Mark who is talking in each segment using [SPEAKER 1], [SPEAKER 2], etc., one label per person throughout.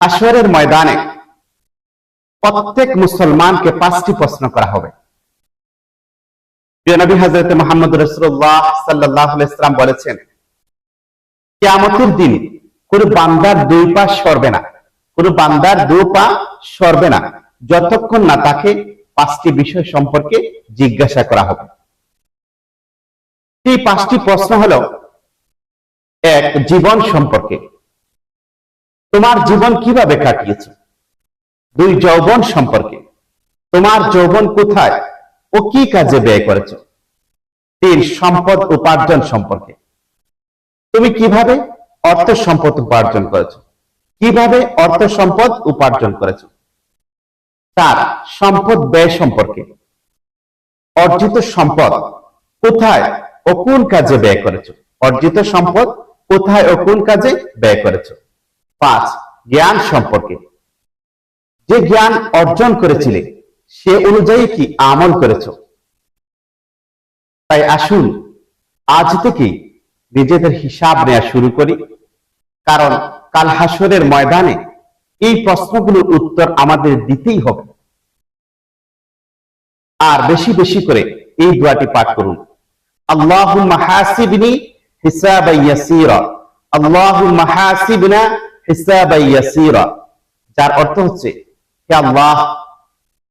[SPEAKER 1] হাশরের ময়দানে প্রত্যেক মুসলমানকে 5টি প্রশ্ন করা হবে। প্রিয় নবী হযরত মুহাম্মদ রাসূলুল্লাহ সাল্লাল্লাহু আলাইহি ওয়াসাল্লাম বলেছেন, কিয়ামতের দিন কোন বান্দার দুই পা সরবে না, কোন বান্দার দুই পা সরবে না যতক্ষণ না তাকে 5টি বিষয় সম্পর্কে জিজ্ঞাসা করা হবে। এই 5টি প্রশ্ন হলো, এক, জীবন সম্পর্কে, তোমার জীবন কিভাবে কাটিয়েছো। 2, যৌবন সম্পর্কে, তোমার যৌবন কোথায় ও কি কাজে ব্যয় করেছো। 3, সম্পদ উপার্জন সম্পর্কে, তুমি কিভাবে অর্থ সম্পদ উপার্জন করেছো, কিভাবে অর্থ সম্পদ উপার্জন করেছো। 4, সম্পদ ব্যয় সম্পর্কে, অর্জিত সম্পদ কোথায় ও কোন কাজে ব্যয় করেছো, অর্জিত সম্পদ কোথায় ও কোন কাজে ব্যয় করেছো। 5, জ্ঞান সম্পর্কে, যে জ্ঞান অর্জন করেছিলে সে অনুযায়ী কি আমল করেছো। তাই আসুন আজ থেকে নিজেদের হিসাব নেওয়া শুরু করি, কারণ কাল হাশরের ময়দানে এই প্রশ্নগুলোর উত্তর আমাদের দিতেই হবে। আর বেশি বেশি করে এই দোয়াটি পাঠ করুন, আল্লাহুম্মা হাসিবনি হিসাবান ইয়াসীরা, আল্লাহুম্মা হাসিবনা হিসাবান ইয়াসীরা, যার অর্থ হচ্ছে, হে আল্লাহ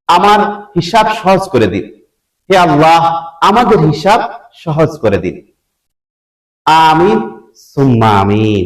[SPEAKER 1] আমার হিসাব সহজ করে দিন, হে আল্লাহ আমাদের হিসাব সহজ করে দিন। আমিন সুম্মা আমিন।